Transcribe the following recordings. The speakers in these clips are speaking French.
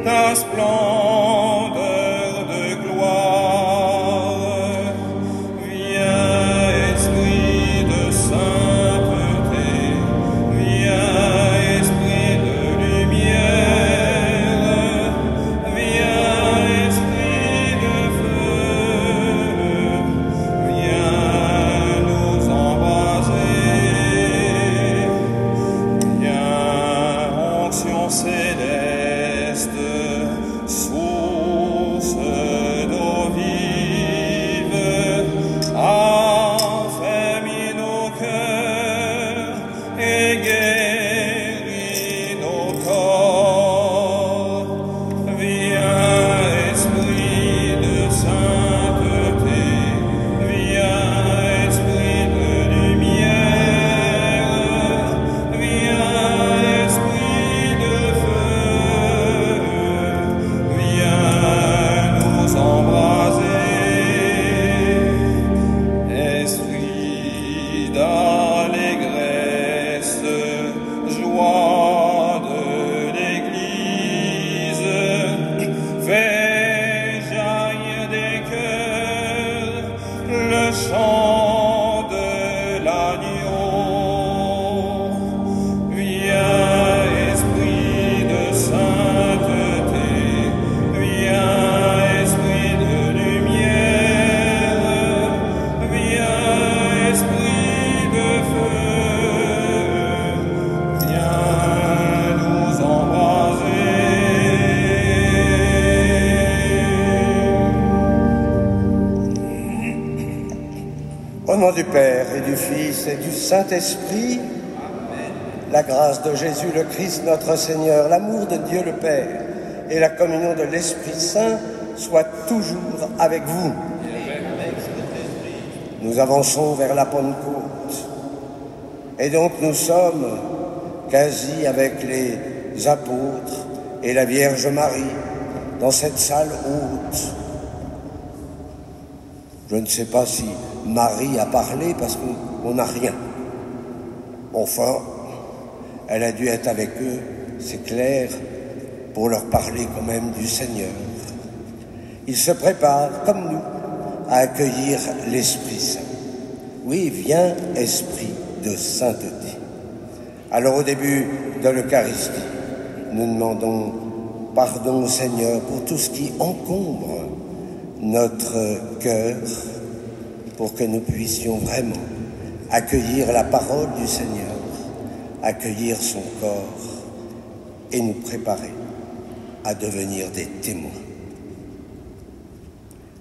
ta splendeur de gloire. Viens, Esprit de sainteté, viens, Esprit de lumière, viens, Esprit de feu, viens nous embraser, viens, onction céleste, source d'eau vive, affermis nos cœurs et guéris nos corps. Viens, Esprit de sainteté, viens, Esprit de lumière, viens, Esprit de feu, viens nous embraser. Esprit d'allégresse, joie de l'Église, fais jaillir des cœurs le chant de l'agneau. Viens, Esprit de sainteté, viens, Esprit de lumière, viens, Esprit de feu, viens nous embraser. Au nom du Père et du Fils et du Saint-Esprit, la grâce de Jésus le Christ notre Seigneur, l'amour de Dieu le Père et la communion de l'Esprit Saint soient toujours avec vous. Nous avançons vers la Pentecôte et donc nous sommes quasi avec les apôtres et la Vierge Marie dans cette salle haute. Je ne sais pas si Marie a parlé parce qu'on n'a rien. Enfin, elle a dû être avec eux, c'est clair, pour leur parler quand même du Seigneur. Ils se préparent, comme nous, à accueillir l'Esprit Saint. Oui, viens, Esprit de sainteté. Alors au début de l'Eucharistie, nous demandons pardon au Seigneur pour tout ce qui encombre notre cœur, pour que nous puissions vraiment accueillir la parole du Seigneur, accueillir son corps et nous préparer à devenir des témoins.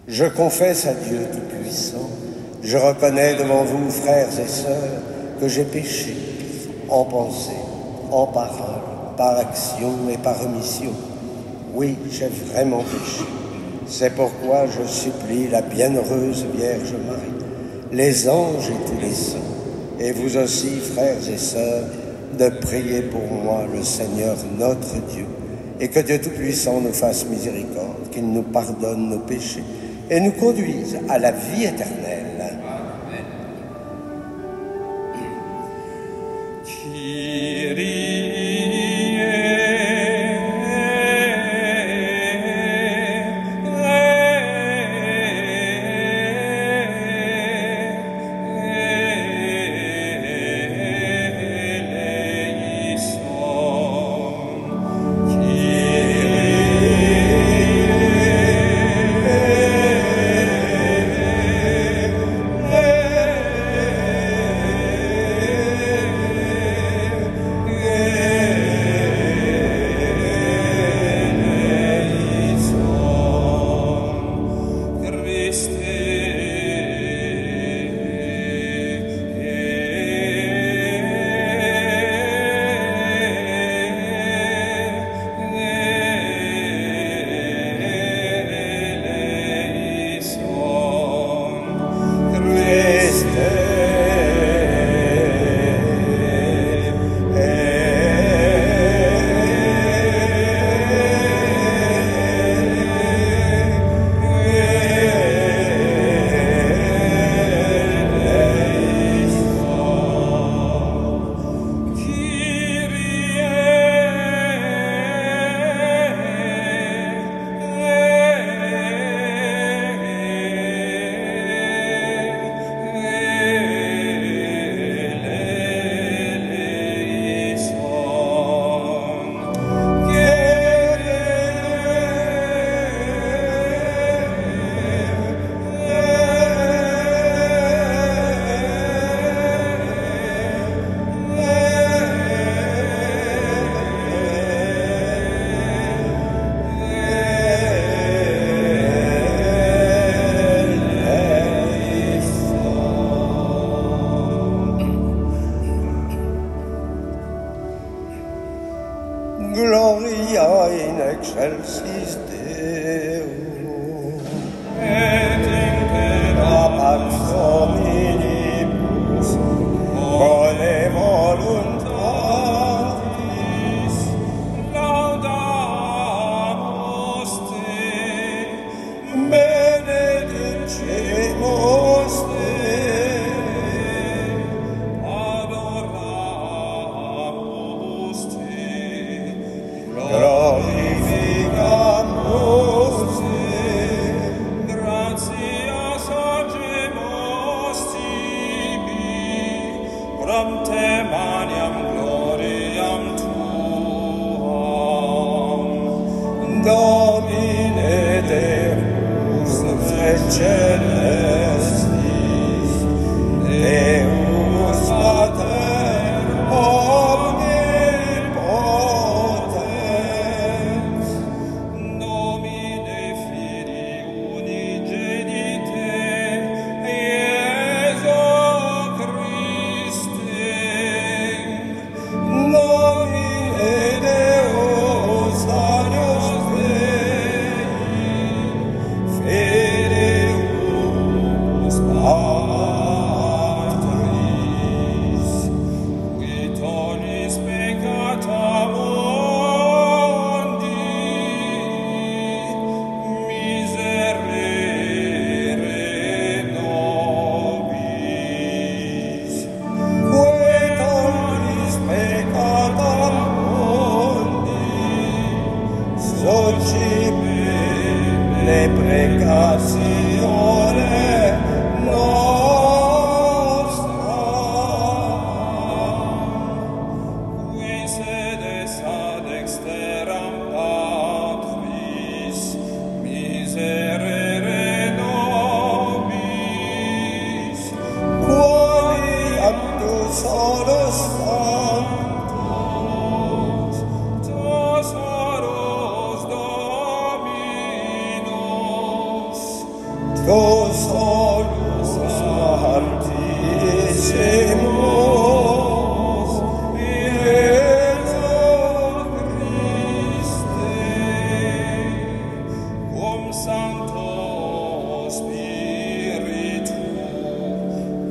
Je confesse à Dieu Tout-Puissant, je reconnais devant vous, frères et sœurs, que j'ai péché en pensée, en parole, par action et par omission. Oui, j'ai vraiment péché. C'est pourquoi je supplie la bienheureuse Vierge Marie, les anges et tous les saints, et vous aussi, frères et sœurs, de prier pour moi le Seigneur notre Dieu, et que Dieu Tout-Puissant nous fasse miséricorde, qu'il nous pardonne nos péchés et nous conduise à la vie éternelle. Gloria in excelsis Deo. Et in A pax hominibus, bone voluntatis, laudamus te, benedicemos te, adoramus te, glorificamus te, gratias agemus tibi, prompte maniam gloriam tuam. Domine Deus celestis, Deus Pater omnipotens, Nomine Filii unigenite, Iesu Christe, nomine Deus Agnus Dei, Fideus Patris, qui tollis peccata mundi, miserere nobis. que tollis peccatam mundi, socime le precatione nostra. Qui sedes ad exteram Patris, miserere nobis. Quoniam tu solus sanctus, Tesoros Dominus, tu solus altissimus, Iesu Christe, cum Sancto Spiritu,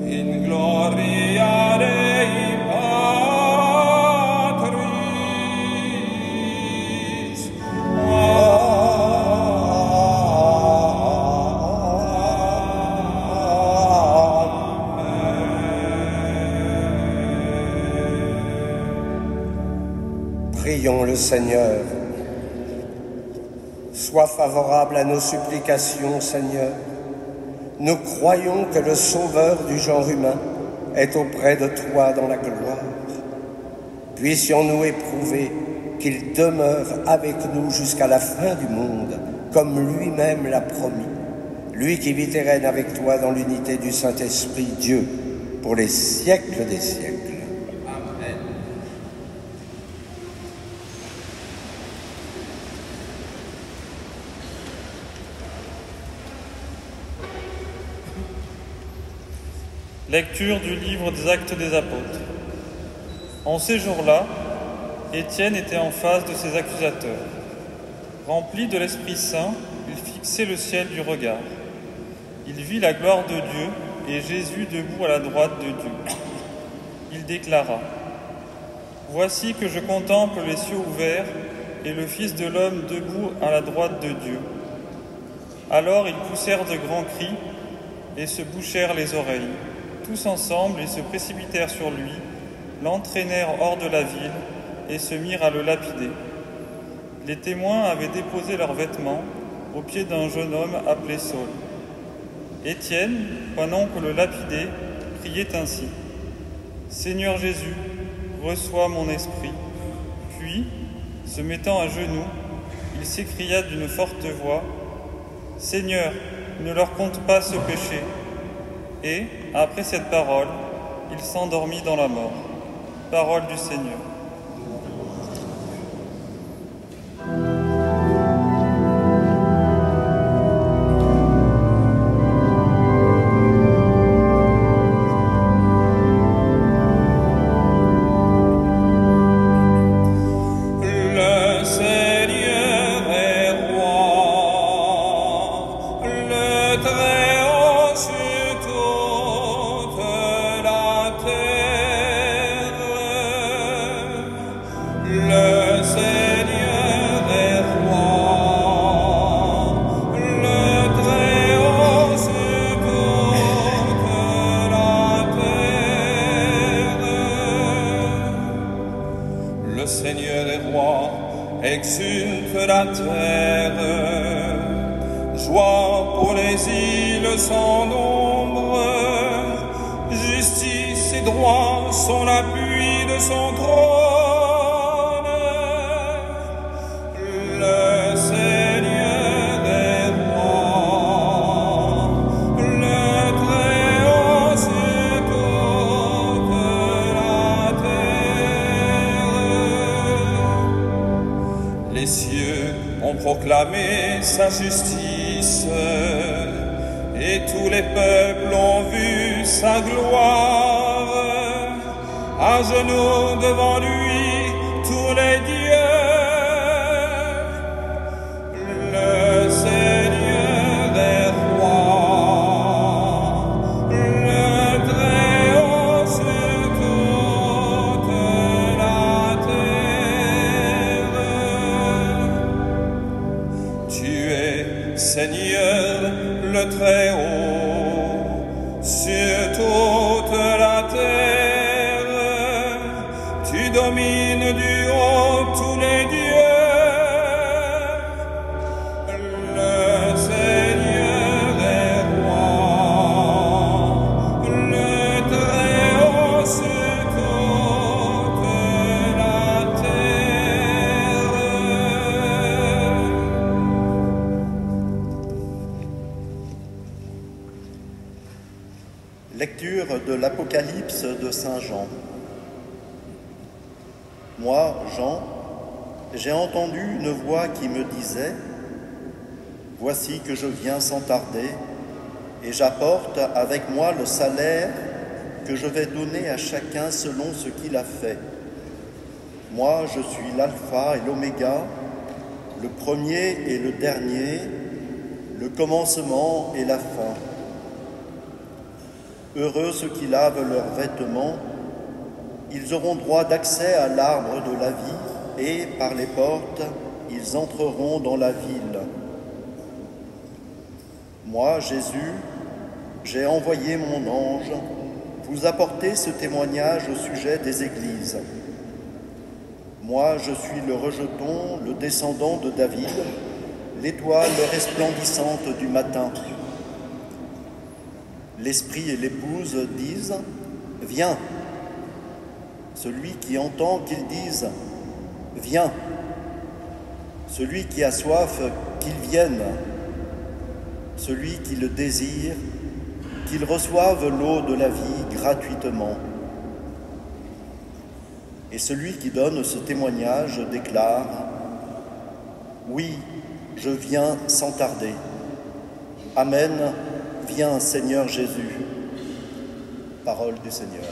in gloria Dei Patris. Prions le Seigneur. Sois favorable à nos supplications, Seigneur. Nous croyons que le Sauveur du genre humain est auprès de toi dans la gloire. Puissions-nous éprouver qu'il demeure avec nous jusqu'à la fin du monde, comme lui-même l'a promis. Lui qui vit et règne avec toi dans l'unité du Saint-Esprit, Dieu, pour les siècles des siècles. Lecture du livre des Actes des Apôtres. En ces jours-là, Étienne était en face de ses accusateurs. Rempli de l'Esprit Saint, il fixait le ciel du regard. Il vit la gloire de Dieu et Jésus debout à la droite de Dieu. Il déclara : « Voici que je contemple les cieux ouverts et le Fils de l'homme debout à la droite de Dieu. » Alors ils poussèrent de grands cris et se bouchèrent les oreilles. Tous ensemble, ils se précipitèrent sur lui, l'entraînèrent hors de la ville et se mirent à le lapider. Les témoins avaient déposé leurs vêtements aux pieds d'un jeune homme appelé Saul. Étienne, pendant que le lapidait, criait ainsi : « Seigneur Jésus, reçois mon esprit. » Puis, se mettant à genoux, il s'écria d'une forte voix : « Seigneur, ne leur compte pas ce péché. » Et, après cette parole, il s'endormit dans la mort. Parole du Seigneur. Le Le Seigneur est roi, le Très-Haut sur toute la terre. Le Seigneur est roi, exulte la terre. Joie pour les îles sans nombre, justice et droit sont l'appui de son trône. Le Seigneur est roi, le Très-Haut sur toute la terre. Les cieux ont proclamé sa justice, et tous les peuples ont vu sa gloire. À genoux devant lui, tous les dieux. Le Seigneur est roi, le Très-Haut sur toute la terre. Tu es Seigneur, le Très-Haut, sur toute la terre. Tu domines du haut tous les dieux. Le Seigneur est roi, le Très-Haut sur toute la terre. Lecture de l'Apocalypse de Saint Jean. Moi, Jean, j'ai entendu une voix qui me disait « Voici que je viens sans tarder, et j'apporte avec moi le salaire que je vais donner à chacun selon ce qu'il a fait. Moi, je suis l'alpha et l'oméga, le premier et le dernier, le commencement et la fin. Heureux ceux qui lavent leurs vêtements, ils auront droit d'accès à l'arbre de la vie, et par les portes, ils entreront dans la ville. Moi, Jésus, j'ai envoyé mon ange vous apporter ce témoignage au sujet des églises. Moi, je suis le rejeton, le descendant de David, l'étoile resplendissante du matin. L'Esprit et l'Épouse disent « Viens ». Celui qui entend qu'il dise « Viens ». Celui qui a soif, qu'il vienne. Celui qui le désire, qu'il reçoive l'eau de la vie gratuitement. Et celui qui donne ce témoignage déclare « Oui, je viens sans tarder. Amen, viens Seigneur Jésus. » Parole du Seigneur.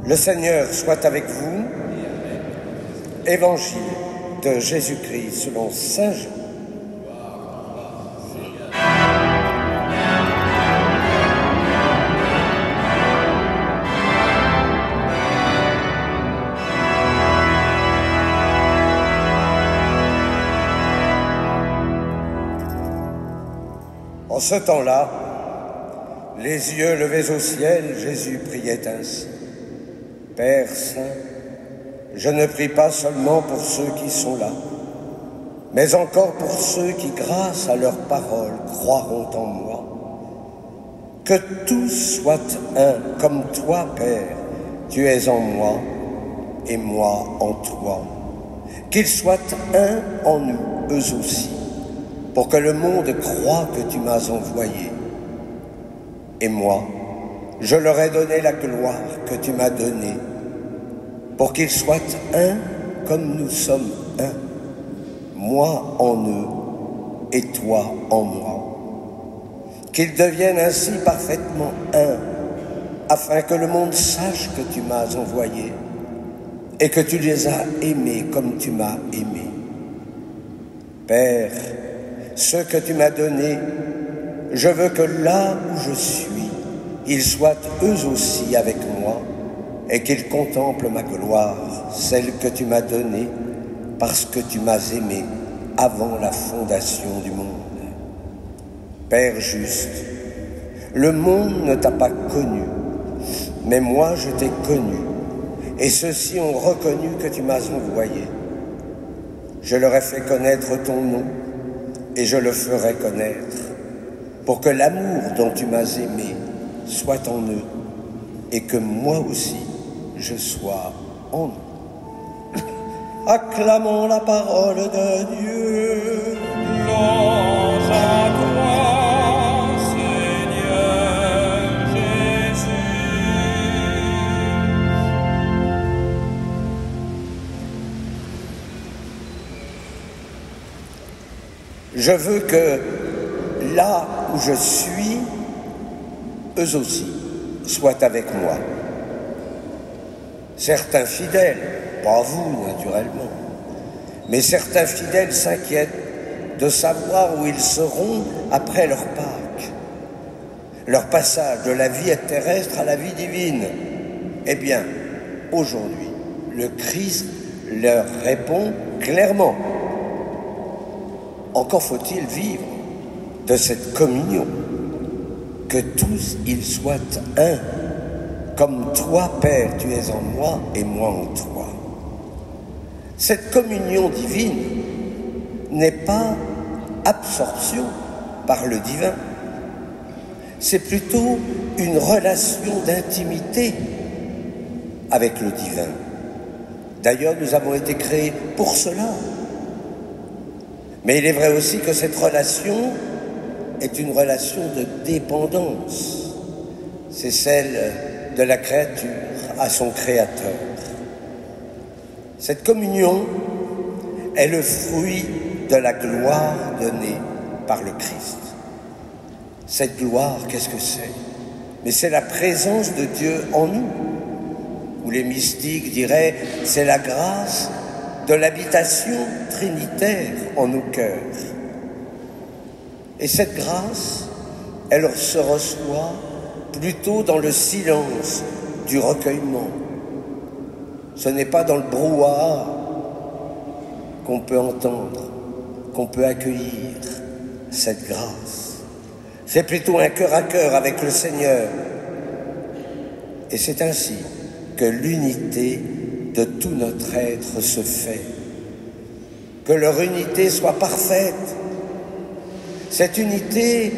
Le Seigneur soit avec vous. Évangile de Jésus-Christ selon saint Jean. En ce temps-là, les yeux levés au ciel, Jésus priait ainsi. Père Saint, je ne prie pas seulement pour ceux qui sont là, mais encore pour ceux qui, grâce à leur parole, croiront en moi. Que tous soient un, comme toi, Père, tu es en moi et moi en toi. Qu'ils soient un en nous, eux aussi, pour que le monde croie que tu m'as envoyé. Et moi, je leur ai donné la gloire que tu m'as donnée, pour qu'ils soient un comme nous sommes un, moi en eux et toi en moi. Qu'ils deviennent ainsi parfaitement un, afin que le monde sache que tu m'as envoyé et que tu les as aimés comme tu m'as aimé. Père, ceux que tu m'as donnés, je veux que là où je suis, ils soient eux aussi avec moi et qu'ils contemplent ma gloire, celle que tu m'as donnée parce que tu m'as aimé avant la fondation du monde. Père juste, le monde ne t'a pas connu, mais moi je t'ai connu, et ceux-ci ont reconnu que tu m'as envoyé. Je leur ai fait connaître ton nom, et je le ferai connaître, pour que l'amour dont tu m'as aimé soit en eux, et que moi aussi je sois en eux. Acclamons la parole de Dieu. Louange à toi, Seigneur Jésus. Je veux que là où je suis, eux aussi soient avec moi. Certains fidèles, pas vous naturellement, mais certains fidèles s'inquiètent de savoir où ils seront après leur Pâques, leur passage de la vie terrestre à la vie divine. Eh bien, aujourd'hui, le Christ leur répond clairement. Encore faut-il vivre de cette communion, que tous ils soient un, comme toi, Père, tu es en moi et moi en toi. Cette communion divine n'est pas absorption par le divin, c'est plutôt une relation d'intimité avec le divin. D'ailleurs, nous avons été créés pour cela. Mais il est vrai aussi que cette relation est une relation de dépendance. C'est celle de la créature à son créateur. Cette communion est le fruit de la gloire donnée par le Christ. Cette gloire, qu'est-ce que c'est? Mais c'est la présence de Dieu en nous. Ou les mystiques diraient, c'est la grâce de l'habitation trinitaire en nos cœurs. Et cette grâce, elle se reçoit plutôt dans le silence du recueillement. Ce n'est pas dans le brouhaha qu'on peut entendre, qu'on peut accueillir cette grâce. C'est plutôt un cœur à cœur avec le Seigneur. Et c'est ainsi que l'unité de tout notre être se fait. Que leur unité soit parfaite. Cette unité,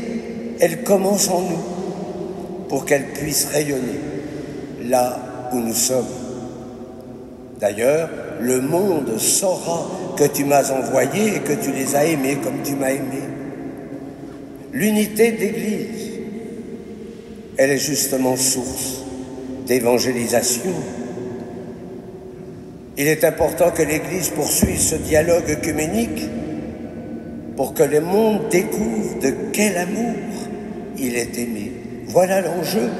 elle commence en nous pour qu'elle puisse rayonner là où nous sommes. D'ailleurs, le monde saura que tu m'as envoyé et que tu les as aimés comme tu m'as aimé. L'unité de l'Église, elle est justement source d'évangélisation. Il est important que l'Église poursuive ce dialogue œcuménique pour que le monde découvre de quel amour il est aimé. Voilà l'enjeu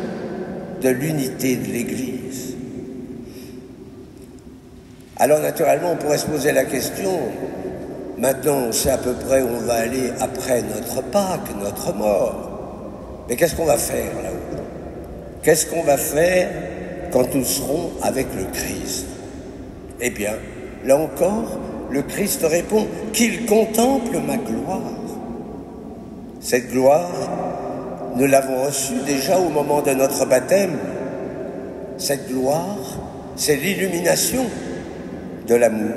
de l'unité de l'Église. Alors naturellement, on pourrait se poser la question, maintenant on sait à peu près où on va aller après notre Pâques, notre mort. Mais qu'est-ce qu'on va faire là-haut? Qu'est-ce qu'on va faire quand nous serons avec le Christ? Eh bien, là encore, le Christ répond qu'il contemple ma gloire. Cette gloire, nous l'avons reçue déjà au moment de notre baptême. Cette gloire, c'est l'illumination de l'amour.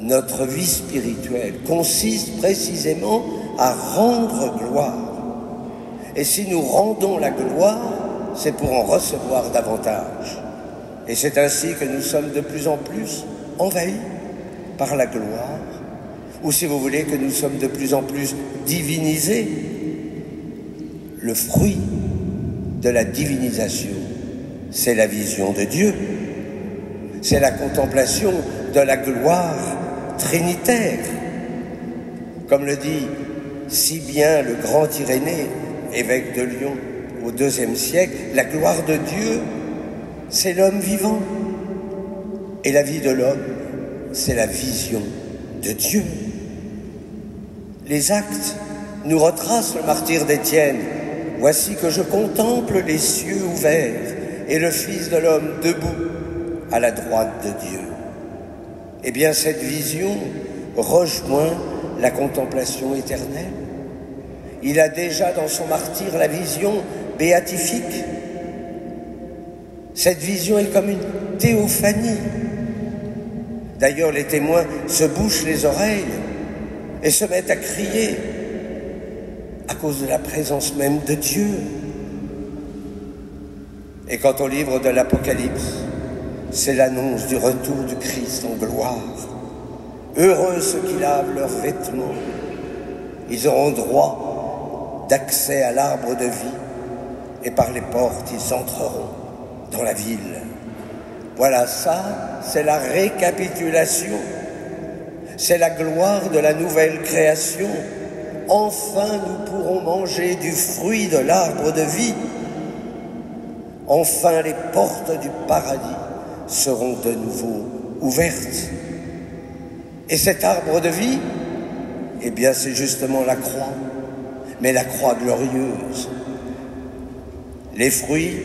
Notre vie spirituelle consiste précisément à rendre gloire. Et si nous rendons la gloire, c'est pour en recevoir davantage. Et c'est ainsi que nous sommes de plus en plus envahis par la gloire, ou si vous voulez, que nous sommes de plus en plus divinisés. Le fruit de la divinisation, c'est la vision de Dieu, c'est la contemplation de la gloire trinitaire. Comme le dit si bien le grand Irénée, évêque de Lyon au IIe siècle, la gloire de Dieu, c'est l'homme vivant. Et la vie de l'homme, c'est la vision de Dieu. Les actes nous retracent le martyre d'Étienne. Voici que je contemple les cieux ouverts et le Fils de l'homme debout à la droite de Dieu. Eh bien, cette vision rejoint la contemplation éternelle. Il a déjà dans son martyre la vision béatifique. Cette vision est comme une théophanie. D'ailleurs, les témoins se bouchent les oreilles et se mettent à crier à cause de la présence même de Dieu. Et quant au livre de l'Apocalypse, c'est l'annonce du retour du Christ en gloire. Heureux ceux qui lavent leurs vêtements. Ils auront droit d'accès à l'arbre de vie et par les portes ils entreront dans la ville. Voilà, ça, c'est la récapitulation. C'est la gloire de la nouvelle création. Enfin, nous pourrons manger du fruit de l'arbre de vie. Enfin, les portes du paradis seront de nouveau ouvertes. Et cet arbre de vie, eh bien, c'est justement la croix, mais la croix glorieuse. Les fruits,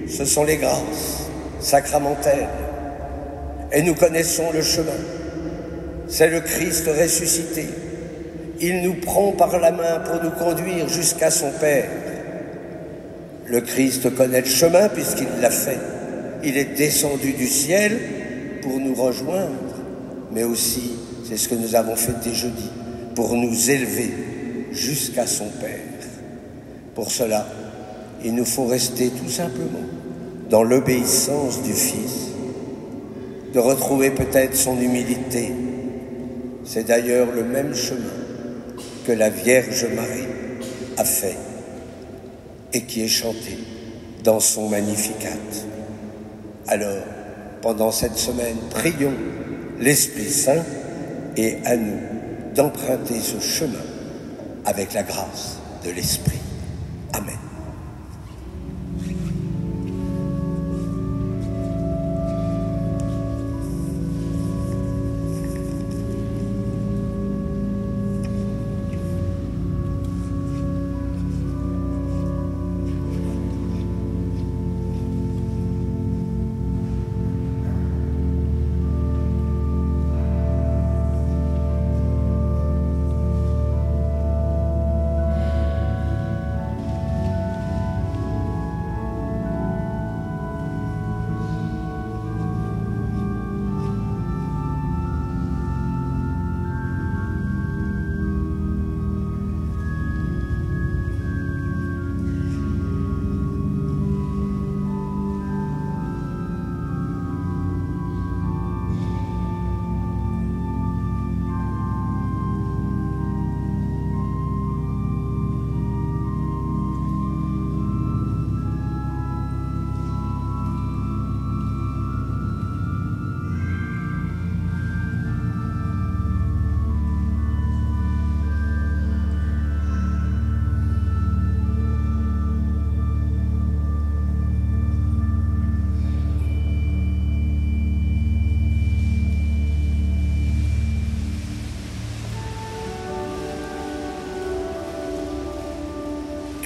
ce sont les grâces sacramentelles. Et nous connaissons le chemin. C'est le Christ ressuscité. Il nous prend par la main pour nous conduire jusqu'à son Père. Le Christ connaît le chemin puisqu'il l'a fait. Il est descendu du ciel pour nous rejoindre, mais aussi, c'est ce que nous avons fêté jeudi, pour nous élever jusqu'à son Père. Pour cela, il nous faut rester tout simplement dans l'obéissance du Fils, de retrouver peut-être son humilité. C'est d'ailleurs le même chemin que la Vierge Marie a fait et qui est chanté dans son Magnificat. Alors, pendant cette semaine, prions l'Esprit Saint et à nous d'emprunter ce chemin avec la grâce de l'Esprit. Amen.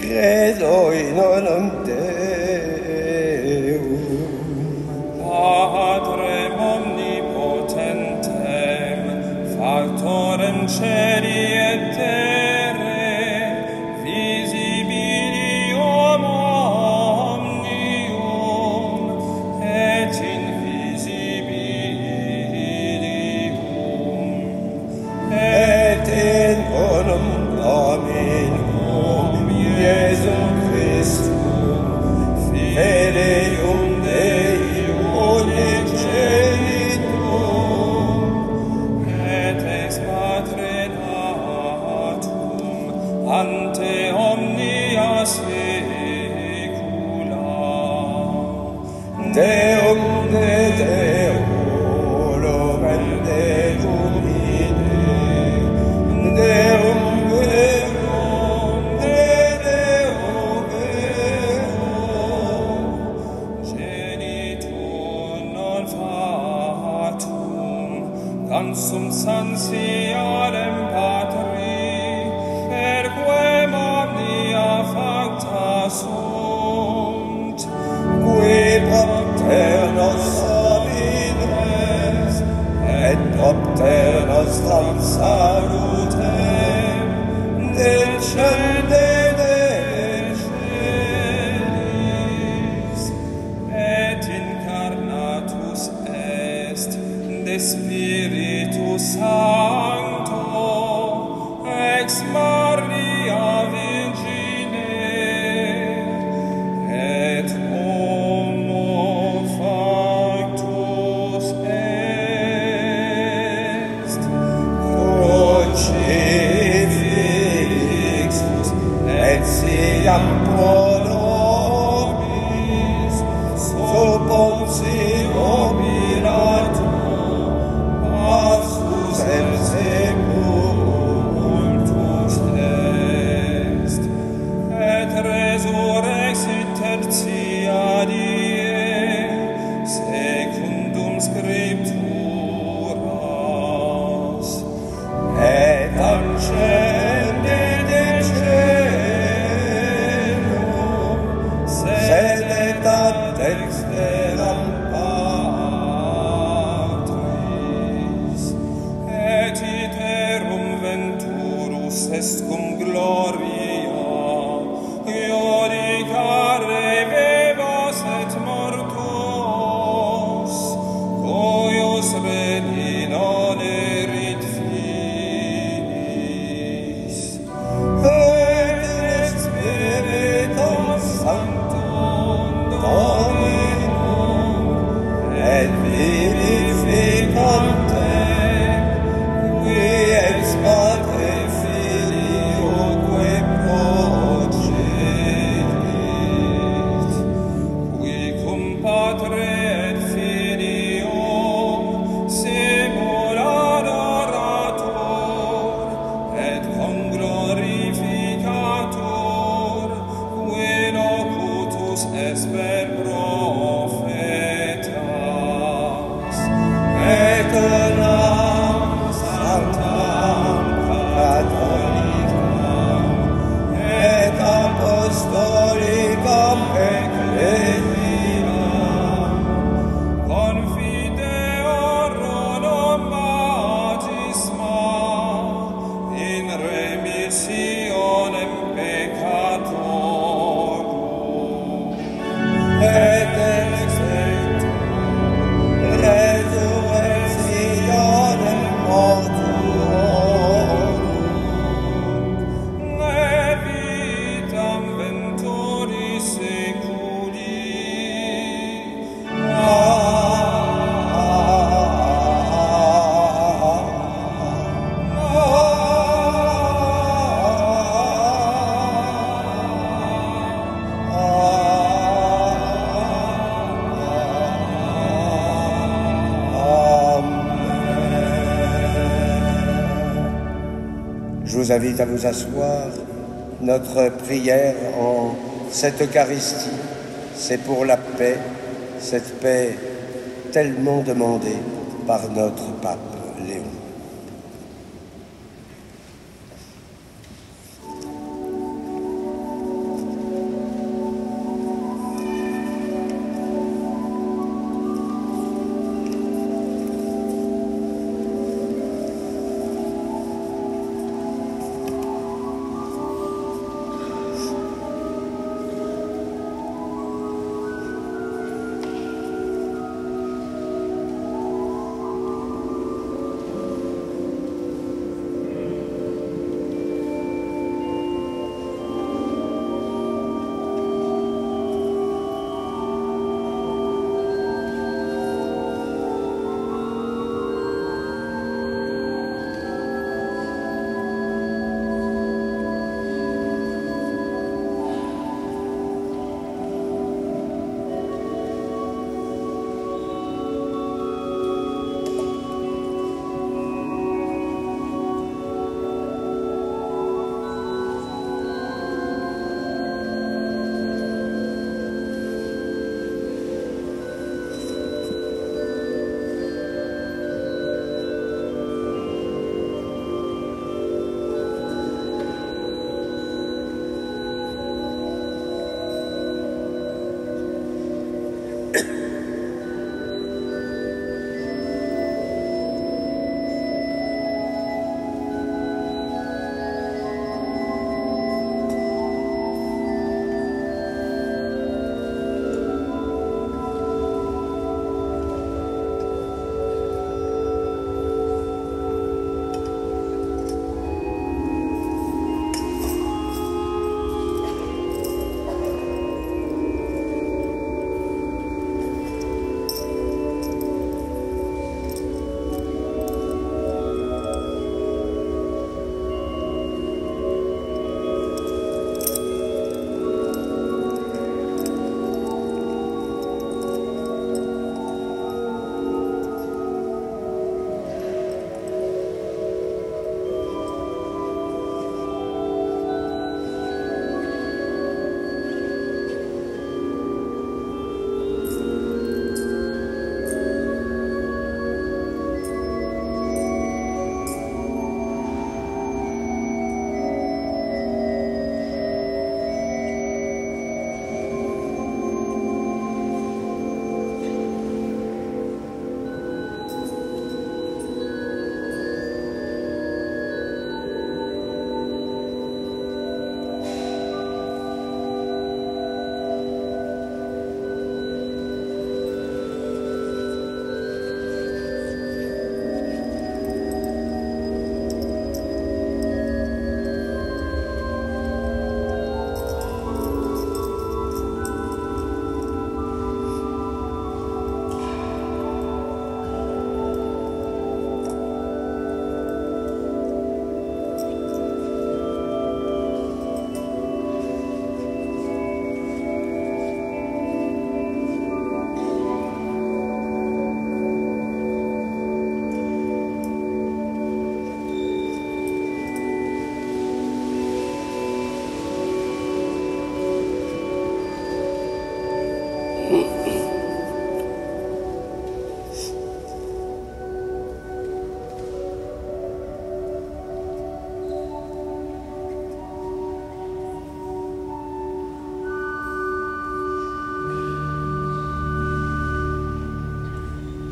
Credo in onum Deum, Patrem omnipotentem, factorem celi et terre, Deum de Deo, Loven de Lumine, Deum verum de Deo verum, Genitum non fatum, cansum sansiarem patri, perquem omnia facta sunt, qui propter nostra vides, et propter nostram salutem, descende de celis, et incarnatus est de Spiritus Sancto, ex Maria Virgine, et homo factus est, crucifixus, et siam pro nobis, sub Pontio Pilato, passus et sepultus est, et resurrexit tertia die, secundum Scripturas, et ascendit in caelum, sedet ad dexteram Patris, et iterum venturus est cum gloria, iudicare vivos et mortuos, cuius non erit finis, et Spiritus Sanctum Dominum, et vivificantem, qui ex Patre Filioque progenit, qui cum Patre et Filio simul adorator, et conglorificator, qui locutus est per prophetas, et nam sanctam catholicam, et apostolicam ecclesiam, confideorum baptisma in remissionem peccatorum, et resurrectionem mortuorum, et vitam venturi seculi. Je vous invite à vous asseoir. Notre prière en cette Eucharistie, c'est pour la paix, cette paix tellement demandée par notre pape Léon.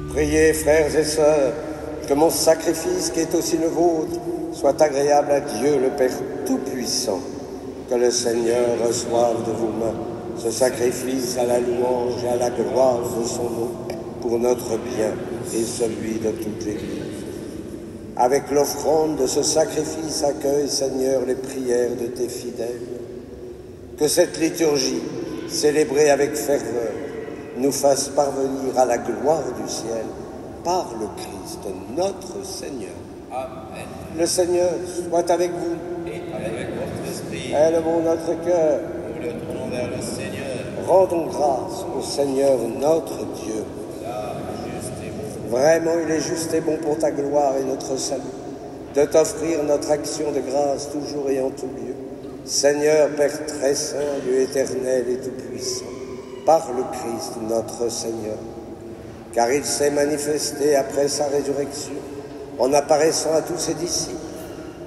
Priez, frères et sœurs, que mon sacrifice, qui est aussi le vôtre, soit agréable à Dieu le Père Tout-Puissant. Que le Seigneur reçoive de vos mains ce sacrifice à la louange et à la gloire de son nom, pour notre bien et celui de toute l'Église. Avec l'offrande de ce sacrifice, accueille, Seigneur, les prières de tes fidèles. Que cette liturgie, célébrée avec ferveur, nous fasse parvenir à la gloire du ciel par le Christ, notre Seigneur. Amen. Le Seigneur soit avec vous. Et avec votre esprit. Élevons notre cœur. Nous le tournons vers le Seigneur. Rendons grâce au Seigneur notre Dieu. Là, juste et bon. Vraiment, il est juste et bon pour ta gloire et notre salut, de t'offrir notre action de grâce toujours et en tout lieu. Seigneur, Père très saint, Dieu éternel et tout-puissant, par le Christ notre Seigneur, car il s'est manifesté après sa résurrection en apparaissant à tous ses disciples,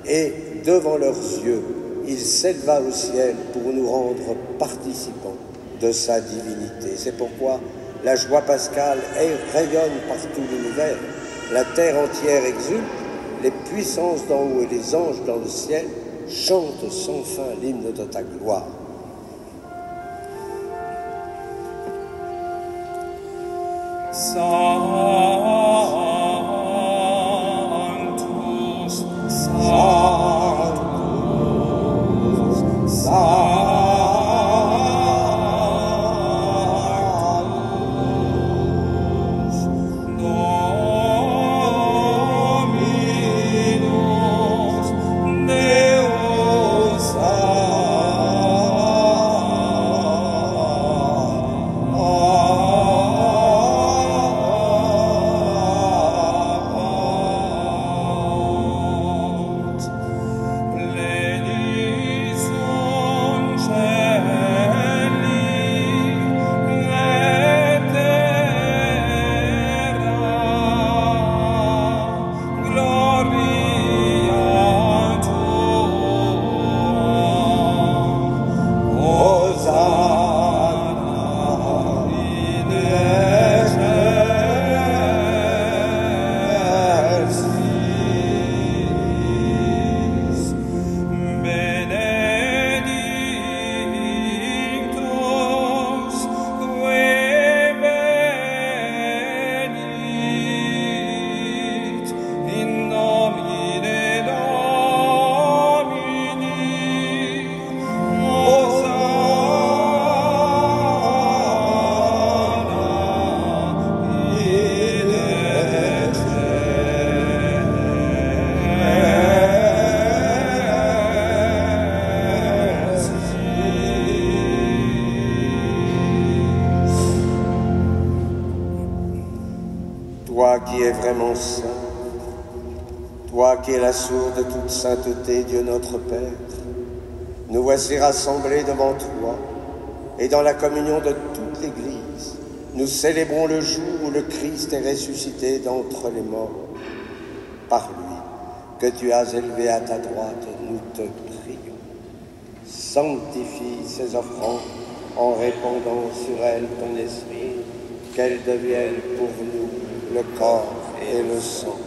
et devant leurs yeux, il s'éleva au ciel pour nous rendre participants de sa divinité. C'est pourquoi la joie pascale rayonne par tout l'univers, la terre entière exulte, les puissances d'en haut et les anges dans le ciel chantent sans fin l'hymne de ta gloire. Sanctus, Sanctus, Sanctus, Dominus Deus Toi qui es vraiment saint, toi qui es la source de toute sainteté, Dieu notre Père, nous voici rassemblés devant toi, et dans la communion de toute l'Église, nous célébrons le jour où le Christ est ressuscité d'entre les morts. Par lui, que tu as élevé à ta droite, nous te prions. Sanctifie ces offrandes en répandant sur elles ton esprit, qu'elles deviennent pour nous le corps et le sang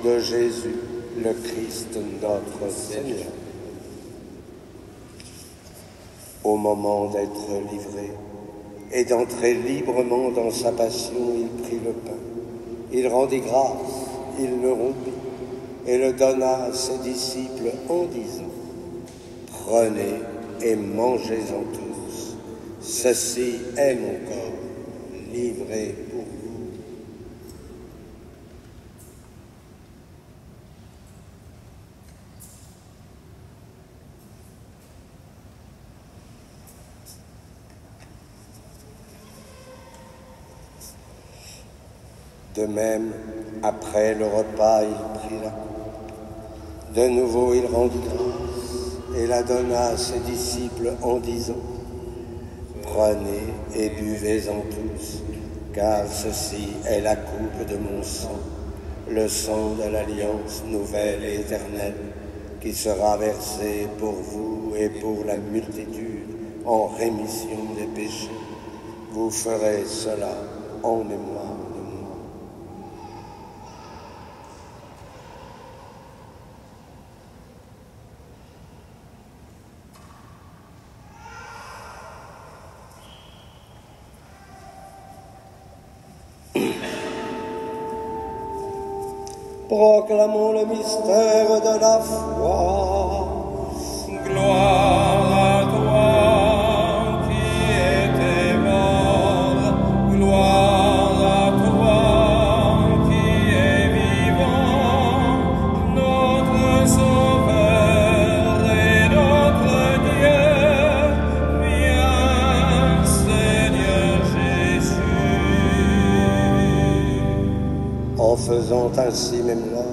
de Jésus, le Christ notre Seigneur. Au moment d'être livré et d'entrer librement dans sa passion, il prit le pain, il rendit grâce, il le rompit et le donna à ses disciples en disant : « Prenez et mangez-en tous, ceci est mon corps, livré pour vous. » De même, après le repas, il prit la coupe. De nouveau, il rendit grâce et la donna à ses disciples en disant : « Prenez et buvez-en tous, car ceci est la coupe de mon sang, le sang de l'alliance nouvelle et éternelle, qui sera versé pour vous et pour la multitude en rémission des péchés. Vous ferez cela en mémoire de moi. Proclamons le mystère de la foi. Gloire à toi qui étais mort, gloire à toi qui es vivant, notre Sauveur et notre Dieu. Viens, Seigneur Jésus. En faisant ainsi mémoire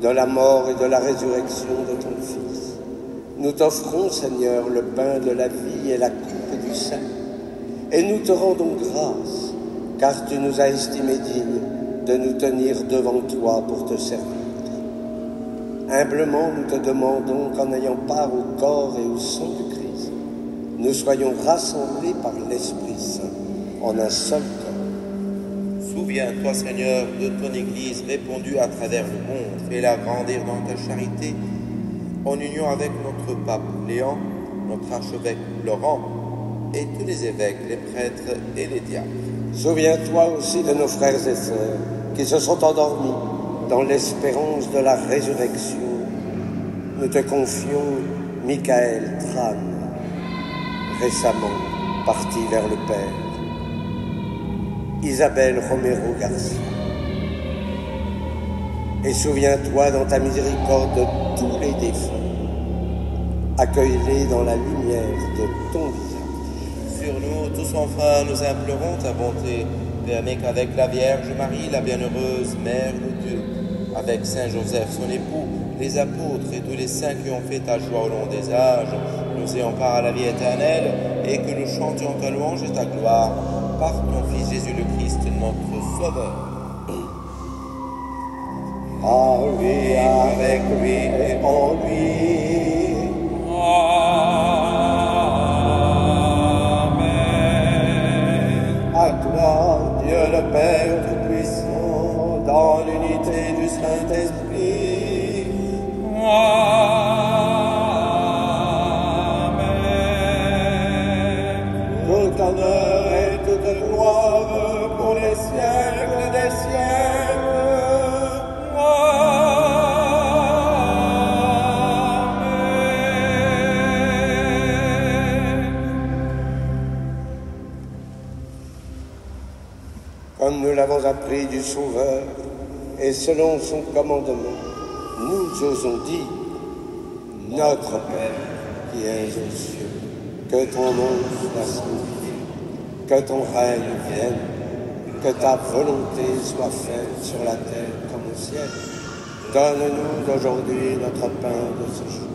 de la mort et de la résurrection de ton Fils, nous t'offrons, Seigneur, le pain de la vie et la coupe du salut, et nous te rendons grâce, car tu nous as estimés dignes de nous tenir devant toi pour te servir. Humblement, nous te demandons qu'en ayant part au corps et au sang du Christ, nous soyons rassemblés par l'Esprit Saint en un seul corps. Souviens-toi, Seigneur, de ton Église répandue à travers le monde. Fais-la grandir dans ta charité, en union avec notre pape Léon, notre archevêque Laurent, et tous les évêques, les prêtres et les diacres. Souviens-toi aussi de nos frères et sœurs qui se sont endormis dans l'espérance de la résurrection. Nous te confions Michael Tran, récemment parti vers le Père, Isabelle Romero Garcia. Et souviens-toi dans ta miséricorde de tous les défunts. Accueille-les dans la lumière de ton visage. Sur nous, tous enfin, nous implorons ta bonté. Permets qu'avec la Vierge Marie, la bienheureuse Mère de Dieu, avec Saint Joseph, son époux, les apôtres et tous les saints qui ont fait ta joie au long des âges, nous ayons part à la vie éternelle et que nous chantions ta louange et ta gloire par ton Fils Jésus le Christ, notre Sauveur. À lui, avec lui et en lui. Amen. À toi, Dieu le Père Tout-Puissant, dans l'unité du Saint-Esprit. Amen. Tout honneur et toute gloire pour les siècles des siècles. Comme nous l'avons appris du Sauveur, et selon son commandement, nous osons dire, Notre Père, qui es aux cieux, que ton nom soit sanctifié, que ton règne vienne, que ta volonté soit faite sur la terre comme au ciel. Donne-nous d'aujourd'hui notre pain de ce jour.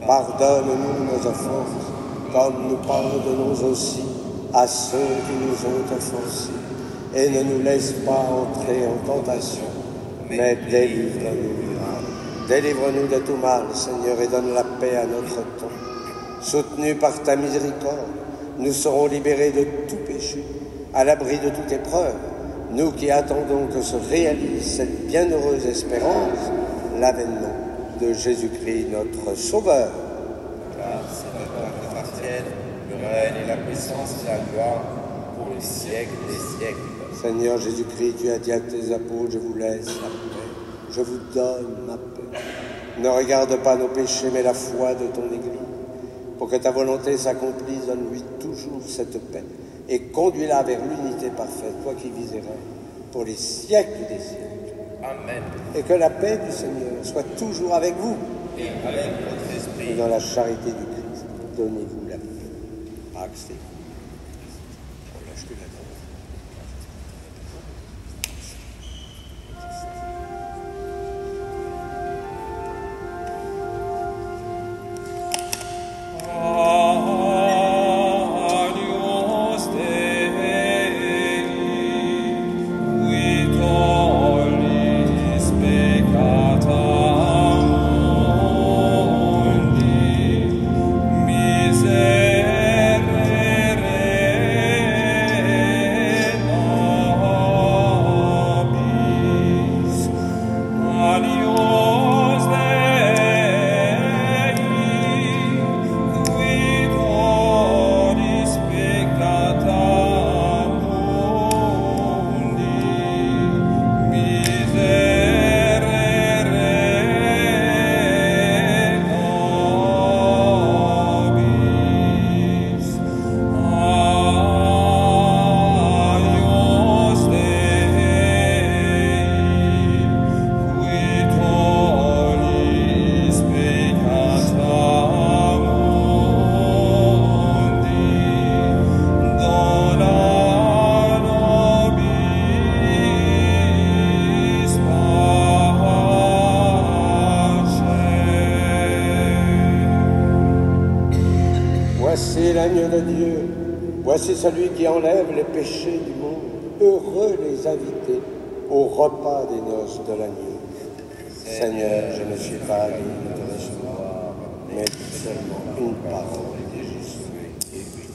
Pardonne-nous nos offenses, comme nous pardonnons aussi à ceux qui nous ont offensés. Et ne nous laisse pas entrer en tentation, mais délivre-nous du mal. Délivre-nous de tout mal, Seigneur, et donne la paix à notre temps. Soutenus par ta miséricorde, nous serons libérés de tout péché, à l'abri de toute épreuve, nous qui attendons que se réalise cette bienheureuse espérance, l'avènement de Jésus-Christ, notre Sauveur. Car c'est à toi qu'appartiennent le règne et la puissance et la gloire pour les siècles des siècles. Seigneur Jésus-Christ, tu as dit à tes apôtres, je vous laisse la paix, je vous donne ma paix. Ne regarde pas nos péchés, mais la foi de ton Église. Pour que ta volonté s'accomplisse, donne-lui toujours cette paix et conduis-la vers l'unité parfaite, toi qui vis et règnes pour les siècles des siècles. Amen. Et que la paix du Seigneur soit toujours avec vous. Et avec votre esprit. Et dans la charité du Christ, donnez-vous la paix. Axé. Voici celui qui enlève les péchés du monde. Heureux les invités au repas des noces de l'agneau. Seigneur, je ne suis pas digne de te recevoir, mais dis seulement une parole et je serai guéri.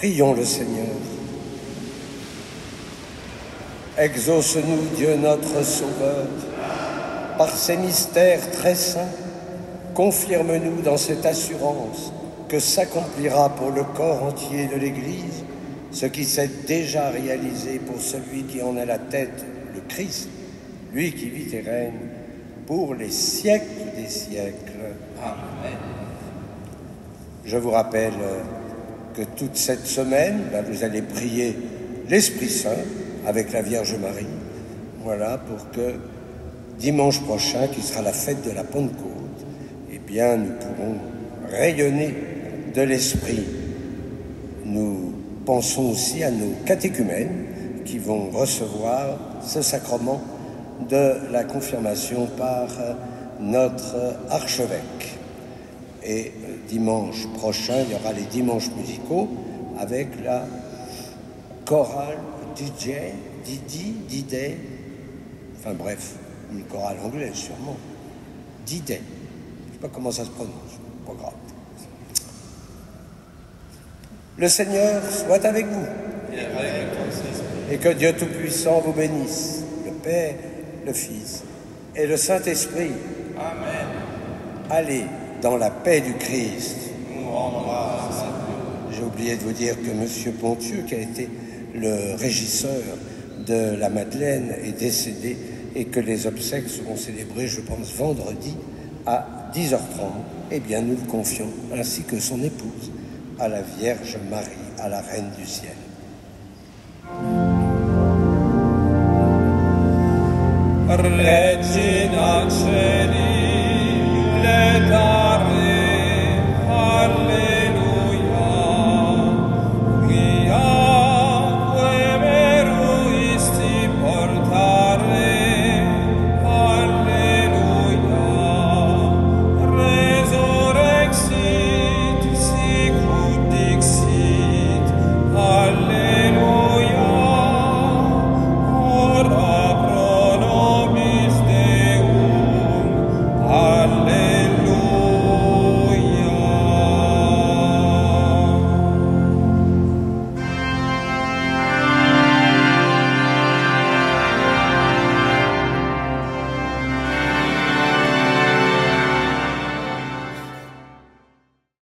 Prions le Seigneur. Exauce-nous, Dieu notre Sauveur, par ces mystères très saints, confirme-nous dans cette assurance que s'accomplira pour le corps entier de l'Église ce qui s'est déjà réalisé pour celui qui en est la tête, le Christ, lui qui vit et règne pour les siècles des siècles. Amen. Je vous rappelle que toute cette semaine, vous allez prier l'Esprit Saint avec la Vierge Marie, voilà, pour que dimanche prochain, qui sera la fête de la Pentecôte, eh bien, nous pourrons rayonner de l'Esprit. Nous pensons aussi à nos catéchumènes qui vont recevoir ce sacrement de la confirmation par notre archevêque. Et dimanche prochain, il y aura les dimanches musicaux avec la chorale Diday, enfin bref, une chorale anglaise sûrement, Diday. Je ne sais pas comment ça se prononce, pas grave. Le Seigneur soit avec vous. Et que Dieu Tout-Puissant vous bénisse, le Père, le Fils et le Saint-Esprit. Amen. Allez dans la paix du Christ. J'ai oublié de vous dire que M. Pontieux, qui a été le régisseur de la Madeleine, est décédé et que les obsèques seront célébrées, je pense, vendredi à 10h30. Eh bien, nous le confions, ainsi que son épouse, à la Vierge Marie, à la Reine du Ciel. Regina Celi,